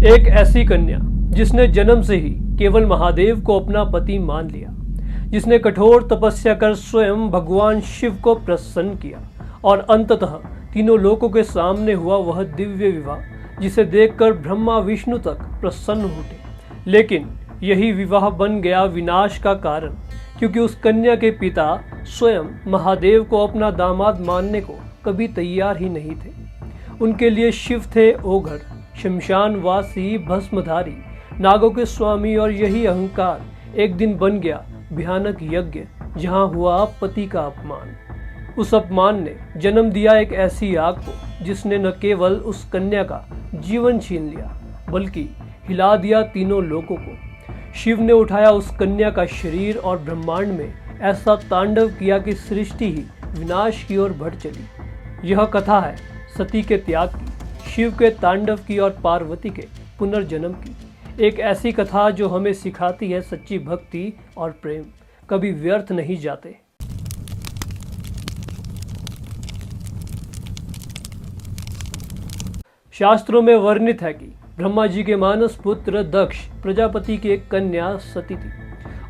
एक ऐसी कन्या जिसने जन्म से ही केवल महादेव को अपना पति मान लिया, जिसने कठोर तपस्या कर स्वयं भगवान शिव को प्रसन्न किया और अंततः तीनों लोकों के सामने हुआ वह दिव्य विवाह जिसे देखकर ब्रह्मा विष्णु तक प्रसन्न उठे। लेकिन यही विवाह बन गया विनाश का कारण, क्योंकि उस कन्या के पिता स्वयं महादेव को अपना दामाद मानने को कभी तैयार ही नहीं थे। उनके लिए शिव थे ओघड़, शमशानवासी, भस्मधारी, नागों के स्वामी, और यही अहंकार एक दिन बन गया भयानक यज्ञ जहां हुआ पति का अपमान। उस अपमान ने जन्म दिया एक ऐसी आग को जिसने न केवल उस कन्या का जीवन छीन लिया बल्कि हिला दिया तीनों लोकों को। शिव ने उठाया उस कन्या का शरीर और ब्रह्मांड में ऐसा तांडव किया कि सृष्टि ही विनाश की ओर बढ़ चली। यह कथा है सती के त्याग की, शिव के तांडव की और पार्वती के पुनर्जन्म की। एक ऐसी कथा जो हमें सिखाती है सच्ची भक्ति और प्रेम कभी व्यर्थ नहीं जाते। शास्त्रों में वर्णित है कि ब्रह्मा जी के मानस पुत्र दक्ष प्रजापति की एक कन्या सती थी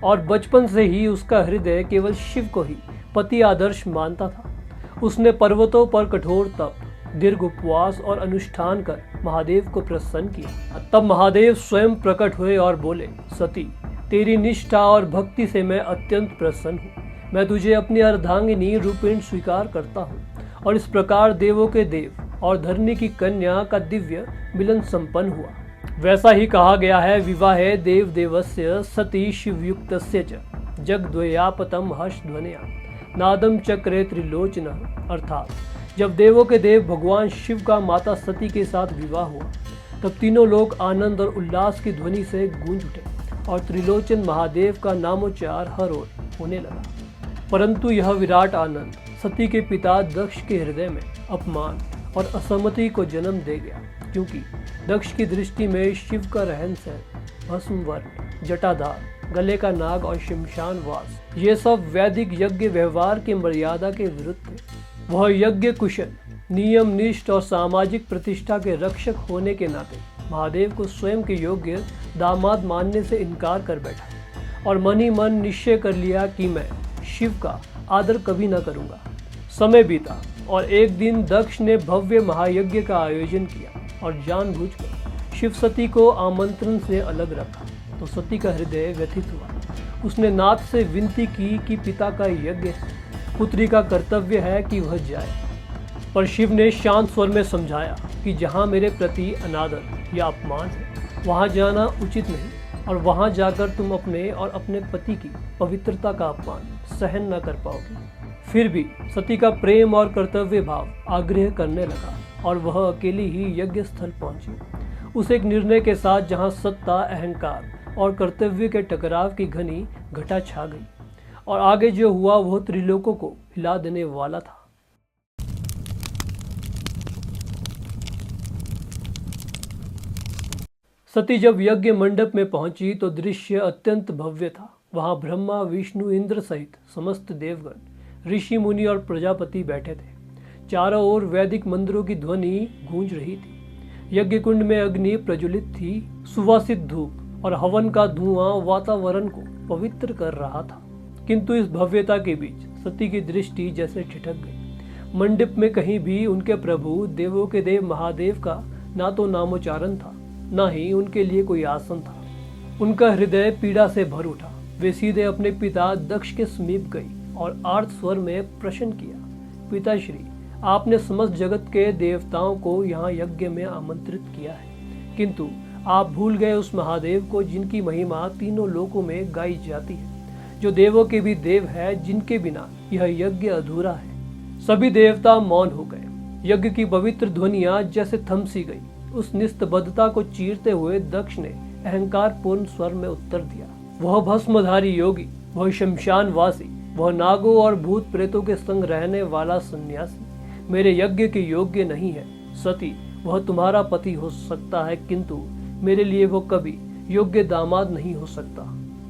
और बचपन से ही उसका हृदय केवल शिव को ही पति आदर्श मानता था। उसने पर्वतों पर कठोर तप, दीर्घ उपवास और अनुष्ठान कर महादेव को प्रसन्न किया। तब महादेव स्वयं प्रकट हुए और बोले, सती, तेरी निष्ठा और भक्ति से मैं अत्यंत प्रसन्न हूँ। मैं तुझे अपनी अर्धांगिनी रूपेण स्वीकार करता हूँ। और इस प्रकार देवों के देव और धरनी की कन्या का दिव्य मिलन संपन्न हुआ। वैसा ही कहा गया है, विवाहे देव देवस्य सती शिवयुक्तस्य च जगद्वयापतम हर्ष ध्वनिया नादम चक्रे त्रिलोचन। अर्थात जब देवों के देव भगवान शिव का माता सती के साथ विवाह हुआ तब तीनों लोग आनंद और उल्लास की ध्वनि से गूंज उठे और त्रिलोचन महादेव का नामोच्चार हर ओर होने लगा। परंतु यह विराट आनंद सती के पिता दक्ष के हृदय में अपमान और असहमति को जन्म दे गया, क्योंकि दक्ष की दृष्टि में शिव का रहन सहन, भस्म वर्ण, जटाधार, गले का नाग और शमशानवास ये सब वैदिक यज्ञ व्यवहार की मर्यादा के विरुद्ध थे। वह यज्ञ कुशल, नियम निष्ठ और सामाजिक प्रतिष्ठा के रक्षक होने के नाते महादेव को स्वयं के योग्य दामाद मानने से इनकार कर बैठा और मन ही मन निश्चय कर लिया कि मैं शिव का आदर कभी न करूंगा। समय बीता और एक दिन दक्ष ने भव्य महायज्ञ का आयोजन किया और जानबूझकर शिव सती को आमंत्रण से अलग रखा तो सती का हृदय व्यथित हुआ। उसने नाथ से विनती की कि पिता का यज्ञ है, पुत्री का कर्तव्य है कि वह जाए। पर शिव ने शांत स्वर में समझाया कि जहाँ मेरे प्रति अनादर या अपमान है वहाँ जाना उचित नहीं, और वहाँ जाकर तुम अपने और अपने पति की पवित्रता का अपमान सहन न कर पाओगी। फिर भी सती का प्रेम और कर्तव्य भाव आग्रह करने लगा और वह अकेली ही यज्ञ स्थल पहुंची, उस एक निर्णय के साथ जहां सत्ता, अहंकार और कर्तव्य के टकराव की घनी घटा छा गई, और आगे जो हुआ वह त्रिलोकों को हिला देने वाला था। सती जब यज्ञ मंडप में पहुंची तो दृश्य अत्यंत भव्य था। वहां ब्रह्मा, विष्णु, इंद्र सहित समस्त देवगण, ऋषि मुनि और प्रजापति बैठे थे। चारों ओर वैदिक मंदिरों की ध्वनि गूंज रही थी। यज्ञ कुंड में अग्नि प्रज्वलित थी, सुवासित धूप और हवन का धुआं वातावरण को पवित्र कर रहा था। किंतु इस भव्यता के बीच सती की दृष्टि जैसे ठिठक गई। मंडप में कहीं भी उनके प्रभु, देवों के देव महादेव का ना तो नामोच्चारण था, ना ही उनके लिए कोई आसन था। उनका हृदय पीड़ा से भर उठा। वे सीधे अपने पिता दक्ष के समीप गई और आर्त स्वर में प्रश्न किया, पिताश्री, आपने समस्त जगत के देवताओं को यहाँ यज्ञ में आमंत्रित किया है, किंतु आप भूल गए उस महादेव को जिनकी महिमा तीनों लोकों में गाई जाती है, जो देवों के भी देव है, जिनके बिना यह यज्ञ अधूरा है। सभी देवता मौन हो गए। यज्ञ की पवित्र ध्वनियां जैसे थम सी गई। उस निस्तब्धता को चीरते हुए दक्ष ने अहंकार पूर्ण स्वर में उत्तर दिया, वह भस्मधारी योगी, वह शमशानवासी, वह नागों और भूत प्रेतों के संग रहने वाला सन्यासी मेरे यज्ञ के योग्य नहीं है। सती, वह तुम्हारा पति हो सकता है, किंतु मेरे लिए वो कभी योग्य दामाद नहीं हो सकता।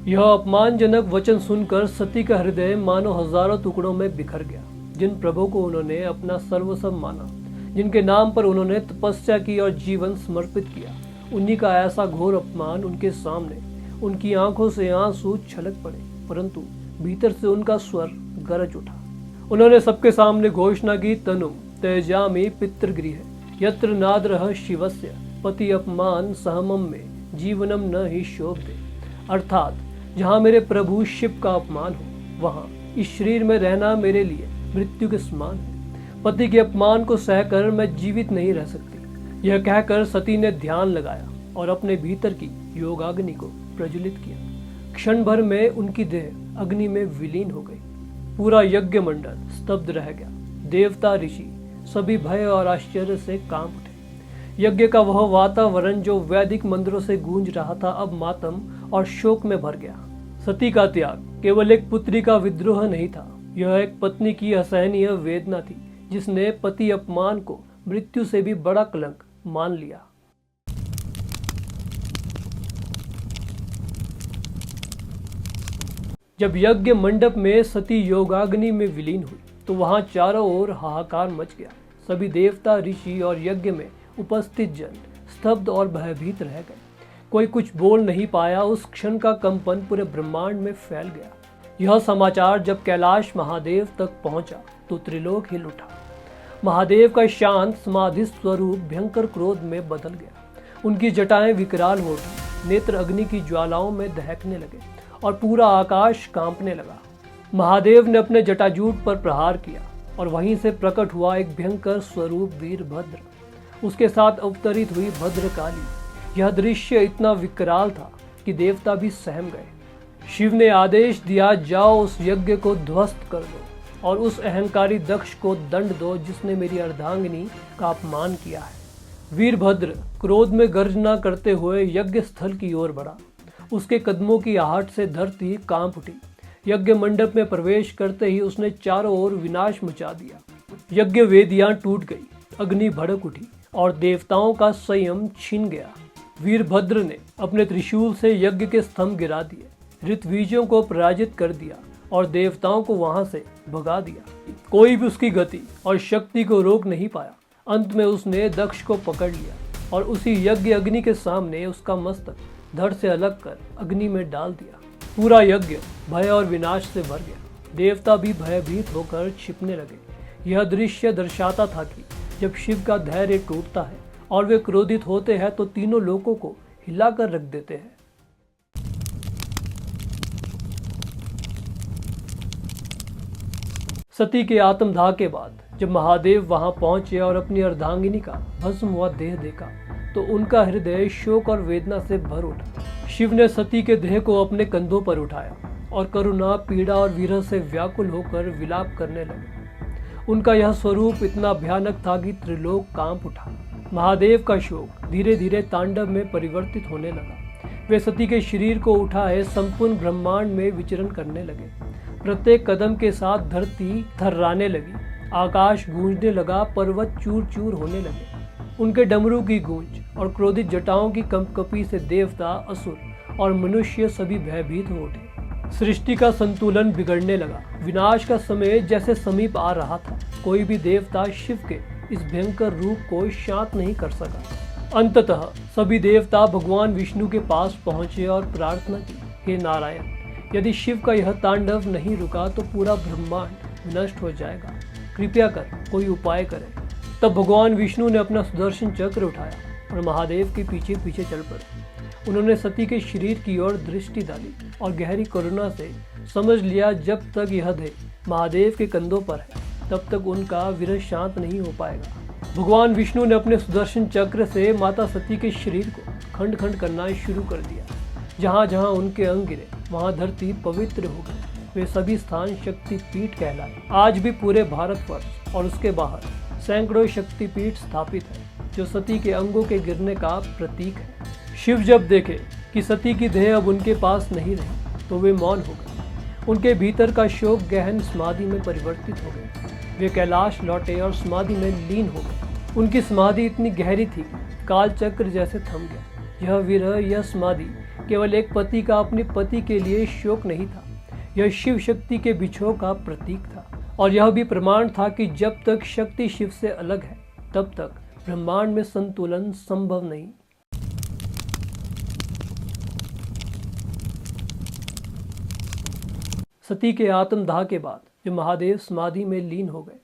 यह अपमानजनक वचन सुनकर सती का हृदय मानो हजारों टुकड़ों में बिखर गया। जिन प्रभु को उन्होंने अपना सर्वस्व माना, जिनके नाम पर उन्होंने तपस्या की और जीवन समर्पित किया, उन्हीं का ऐसा घोर अपमान उनके सामने, उनकी आंखों से आंसू छलक पड़े, परंतु भीतर से उनका स्वर गरज उठा। उन्होंने सबके सामने घोषणा की, तनुम त्यजामि पितृगृहे यत्र नाद्रः शिवस्य पति अपमान सहमम में जीवनम न ही शोभते। अर्थात जहाँ मेरे प्रभु शिव का अपमान हो, वहाँ इस शरीर में रहना मेरे लिए मृत्यु के समान है। पति के अपमान को सहकर मैं जीवित नहीं रह सकती। यह कहकर सती ने ध्यान लगाया और अपने भीतर की योगाग्नि को प्रज्वलित किया। क्षण भर में उनकी देह अग्नि में विलीन हो गई। पूरा यज्ञ मंडल स्तब्ध रह गया। देवता ऋषि सभी भय और आश्चर्य से कांप उठे। यज्ञ का वह वातावरण जो वैदिक मंत्रों से गूंज रहा था, अब मातम और शोक में भर गया। सती का त्याग केवल एक पुत्री का विद्रोह नहीं था, यह एक पत्नी की असहनीय वेदना थी, जिसने पति अपमान को मृत्यु से भी बड़ा कलंक मान लिया। जब यज्ञ मंडप में सती योगाग्नि में विलीन हुई तो वहां चारों ओर हाहाकार मच गया। सभी देवता, ऋषि और यज्ञ में उपस्थित जन स्तब्ध और भयभीत रह गए। कोई कुछ बोल नहीं पाया। उस क्षण का कंपन पूरे ब्रह्मांड में फैल गया। यह समाचार जब कैलाश महादेव तक पहुंचा तो त्रिलोक हिल उठा। महादेव का शांत समाधि स्वरूप भयंकर क्रोध में बदल गया। उनकी जटाएं विकराल हो उठी, नेत्र अग्नि की ज्वालाओं में दहकने लगे और पूरा आकाश कांपने लगा। महादेव ने अपने जटाजूट पर प्रहार किया और वहीं से प्रकट हुआ एक भयंकर स्वरूप वीरभद्र, उसके साथ अवतरित हुई भद्रकाली। यह दृश्य इतना विकराल था कि देवता भी सहम गए। शिव ने आदेश दिया, जाओ उस यज्ञ को ध्वस्त कर दो और उस अहंकारी दक्ष को दंड दो जिसने मेरी अर्धांगिनी का अपमान किया है। वीरभद्र क्रोध में गर्जना करते हुए यज्ञ स्थल की ओर बढ़ा। उसके कदमों की आहट से धरती कांप उठी। यज्ञ मंडप में प्रवेश करते ही उसने चारों ओर विनाश मचा दिया। यज्ञ वेदियां टूट गई, अग्नि भड़क उठी और देवताओं का संयम छिन गया। वीरभद्र ने अपने त्रिशूल से यज्ञ के स्तंभ गिरा दिए, ऋत्विजों को पराजित कर दिया और देवताओं को वहां से भगा दिया। कोई भी उसकी गति और शक्ति को रोक नहीं पाया। अंत में उसने दक्ष को पकड़ लिया और उसी यज्ञ अग्नि के सामने उसका मस्तक धड़ से अलग कर अग्नि में डाल दिया। पूरा यज्ञ भय और विनाश से भर गया। देवता भी भयभीत होकर छिपने लगे। यह दृश्य दर्शाता था कि जब शिव का धैर्य टूटता है और वे क्रोधित होते हैं तो तीनों लोकों को हिलाकर रख देते हैं। सती के आत्मदाह के बाद जब महादेव वहां पहुंचे और अपनी अर्धांगिनी का भस्म हुआ देह देखा तो उनका हृदय शोक और वेदना से भर उठा। शिव ने सती के देह को अपने कंधों पर उठाया और करुणा, पीड़ा और विरह से व्याकुल होकर विलाप करने लगे। उनका यह स्वरूप इतना भयानक था कि त्रिलोक कांप उठा। महादेव का शोक धीरे धीरे तांडव में परिवर्तित होने लगा। वे सती के शरीर को उठाए संपूर्ण ब्रह्मांड में विचरण करने लगे। प्रत्येक कदम के साथ धरती थर्राने लगी, आकाश गूंजने लगा, पर्वत चूर चूर होने लगे। उनके डमरू की गूंज और क्रोधित जटाओं की कंपकपी से देवता, असुर और मनुष्य सभी भयभीत हो उठे। सृष्टि का संतुलन बिगड़ने लगा। विनाश का समय जैसे समीप आ रहा था। कोई भी देवता शिव के इस भयंकर रूप को शांत नहीं कर सका। अंततः सभी देवता भगवान विष्णु के पास पहुंचे और प्रार्थना की, हे नारायण, यदि शिव का यह तांडव नहीं रुका तो पूरा ब्रह्मांड नष्ट हो जाएगा। कृपया कर कोई उपाय करें। तब भगवान विष्णु ने अपना सुदर्शन चक्र उठाया और महादेव के पीछे पीछे चल पड़े। उन्होंने सती के शरीर की ओर दृष्टि डाली और गहरी करुणा से समझ लिया, जब तक यह देह महादेव के कंधों पर है तब तक उनका विरह शांत नहीं हो पाएगा। भगवान विष्णु ने अपने सुदर्शन चक्र से माता सती के शरीर को खंड खंड करना शुरू कर दिया। जहाँ जहाँ उनके अंग गिरे वहाँ धरती पवित्र हो गई। वे सभी स्थान शक्तिपीठ कहलाए। आज भी पूरे भारतवर्ष और उसके बाहर सैकड़ों शक्तिपीठ स्थापित है जो सती के अंगों के गिरने का प्रतीक है। शिव जब देखे कि सती की देह अब उनके पास नहीं रही तो वे मौन हो गए। उनके भीतर का शोक गहन समाधि में परिवर्तित हो गया। वे कैलाश लौटे और समाधि में लीन हो गए। उनकी समाधि इतनी गहरी थी कि काल चक्र जैसे थम गया। यह विरह, यह समाधि केवल एक पति का अपने पति के लिए शोक नहीं था, यह शिव शक्ति के बिछोह का प्रतीक था। और यह भी प्रमाण था कि जब तक शक्ति शिव से अलग है तब तक ब्रह्मांड में संतुलन संभव नहीं। सती के आत्मदाह के बाद जब महादेव समाधि में लीन हो गए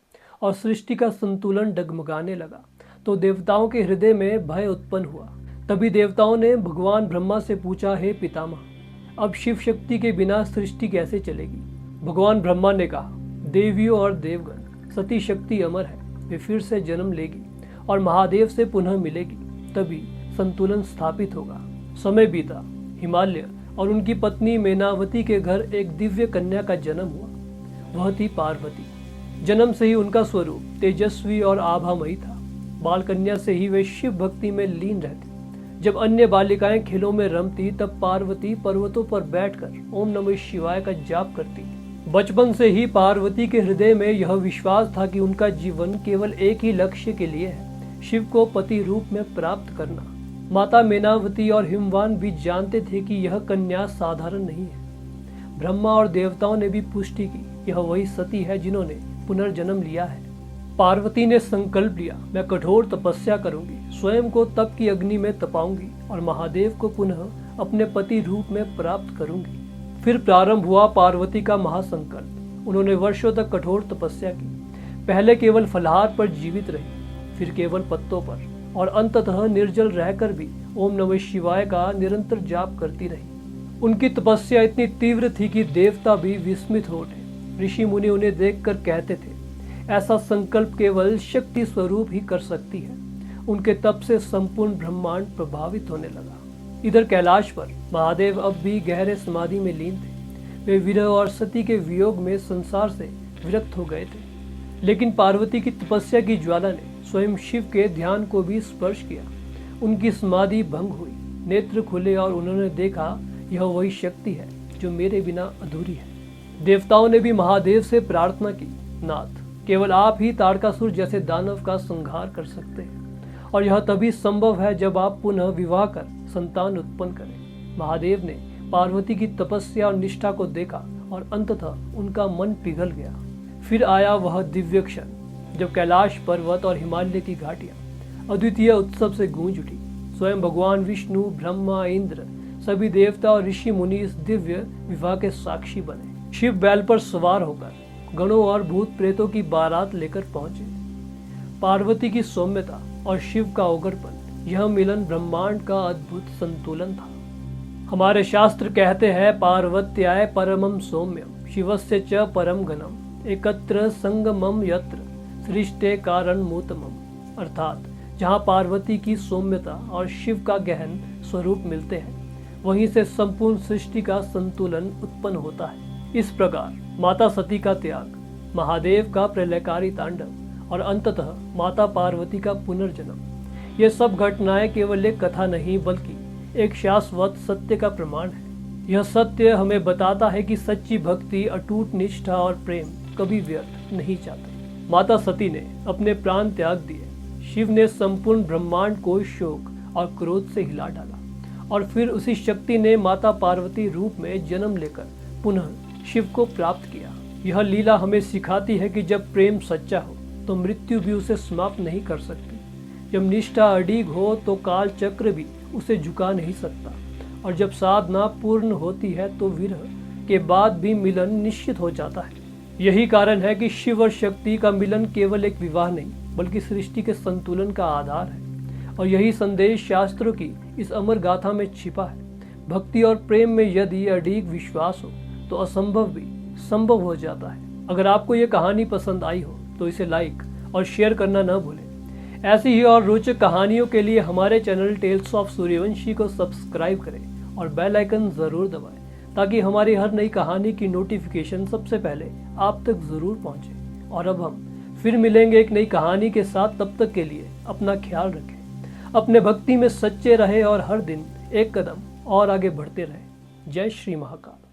और सृष्टि का संतुलन डगमगाने लगा तो देवताओं के हृदय में भय उत्पन्न हुआ। तभी देवताओं ने भगवान ब्रह्मा से पूछा, हे पितामह, अब शिव शक्ति के बिना सृष्टि कैसे चलेगी? भगवान ब्रह्मा ने कहा, देवियों और देवगण, सती शक्ति अमर है, वे फिर से जन्म लेगी और महादेव से पुनः मिलेगी, तभी संतुलन स्थापित होगा। समय बीता, हिमालय और उनकी पत्नी मेनावती के घर एक दिव्य कन्या का जन्म हुआ। वह थी पार्वती। जन्म से ही उनका स्वरूप तेजस्वी और आभामयी था। बाल कन्या से ही वे शिव भक्ति में लीन रहती। जब अन्य बालिकाएं खेलों में रमती तब पार्वती पर्वतों पर बैठकर ओम नमः शिवाय का जाप करती। बचपन से ही पार्वती के हृदय में यह विश्वास था कि उनका जीवन केवल एक ही लक्ष्य के लिए है, शिव को पति रूप में प्राप्त करना। माता मेनावती और हिमवान भी जानते थे कि यह कन्या साधारण नहीं है। ब्रह्मा और देवताओं ने भी पुष्टि की, यह वही सती है जिन्होंने पुनर्जन्म लिया है। पार्वती ने संकल्प लिया, मैं कठोर तपस्या करूंगी, स्वयं को तप की अग्नि में तपाऊंगी और महादेव को पुनः अपने पति रूप में प्राप्त करूंगी। फिर प्रारंभ हुआ पार्वती का महासंकल्प। उन्होंने वर्षों तक कठोर तपस्या की। पहले केवल फलाहार पर जीवित रही, फिर केवल पत्तों पर और अंततः निर्जल रहकर भी ओम नमः शिवाय का निरंतर जाप करती रही। उनकी तपस्या इतनी तीव्र थी कि देवता भी विस्मित हो उठे। ऋषि मुनि उन्हें देखकर कहते थे, ऐसा संकल्प केवल शक्ति स्वरूप ही कर सकती है। उनके तप से संपूर्ण ब्रह्मांड प्रभावित होने लगा। इधर कैलाश पर महादेव अब भी गहरे समाधि में लीन थे। वे विरह और सती के वियोग में संसार से विरक्त हो गए थे। लेकिन पार्वती की तपस्या की ज्वाला ने स्वयं शिव के ध्यान को भी स्पर्श किया। उनकी समाधि भंग हुई, नेत्र खुले और उन्होंने देखा, यह वही शक्ति है जो मेरे बिना अधूरी है। देवताओं ने भी महादेव से प्रार्थना की, नाथ, केवल आप ही तारकासुर जैसे दानव का संहार कर सकते हैं और यह तभी संभव है जब आप पुनः विवाह कर संतान उत्पन्न करें। महादेव ने पार्वती की तपस्या और निष्ठा को देखा और अंततः उनका मन पिघल गया। फिर आया वह दिव्य क्षण जब कैलाश पर्वत और हिमालय की घाटियां अद्वितीय उत्सव से गूंज उठी। स्वयं भगवान विष्णु, ब्रह्मा, इंद्र, सभी देवता और ऋषि मुनि इस दिव्य विवाह के साक्षी बने। शिव बैल पर सवार होकर गणों और भूत प्रेतों की बारात लेकर पहुंचे। पार्वती की सौम्यता और शिव का उग्रपन, यह मिलन ब्रह्मांड का अद्भुत संतुलन था। हमारे शास्त्र कहते हैं, पार्वत्याय परमम सौम्यम शिवस्य च परम घनम एकत्र संगमम यत्र सृष्टे कारण मूतमम। अर्थात जहाँ पार्वती की सौम्यता और शिव का गहन स्वरूप मिलते हैं, वहीं से संपूर्ण सृष्टि का संतुलन उत्पन्न होता है। इस प्रकार माता सती का त्याग, महादेव का प्रलयकारी तांडव और अंततः माता पार्वती का पुनर्जन्म, ये सब घटनाएं केवल एक कथा नहीं बल्कि एक शाश्वत सत्य का प्रमाण है। यह सत्य हमें बताता है कि सच्ची भक्ति, अटूट निष्ठा और प्रेम कभी व्यर्थ नहीं जाते। माता सती ने अपने प्राण त्याग दिए। शिव ने संपूर्ण ब्रह्मांड को शोक और क्रोध से हिला डाला और फिर उसी शक्ति ने माता पार्वती रूप में जन्म लेकर पुनः शिव को प्राप्त किया। यह लीला हमें सिखाती है कि जब प्रेम सच्चा हो तो मृत्यु भी उसे समाप्त नहीं कर सकती। जब निष्ठा अडिग हो तो काल चक्र भी उसे झुका नहीं सकता और जब साधना पूर्ण होती है तो विरह के बाद भी मिलन निश्चित हो जाता है। यही कारण है कि शिव और शक्ति का मिलन केवल एक विवाह नहीं बल्कि सृष्टि के संतुलन का आधार है और यही संदेश शास्त्रों की इस अमर गाथा में छिपा है। भक्ति और प्रेम में यदि अडिग विश्वास हो तो असंभव भी संभव हो जाता है। अगर आपको ये कहानी पसंद आई हो तो इसे लाइक और शेयर करना न भूलें। ऐसी ही और रोचक कहानियों के लिए हमारे चैनल टेल्स ऑफ सूर्यवंशी को सब्सक्राइब करें और बेल आइकन जरूर दबाएं ताकि हमारी हर नई कहानी की नोटिफिकेशन सबसे पहले आप तक जरूर पहुंचे। और अब हम फिर मिलेंगे एक नई कहानी के साथ। तब तक के लिए अपना ख्याल रखें, अपने भक्ति में सच्चे रहे और हर दिन एक कदम और आगे बढ़ते रहे। जय श्री महाकाल।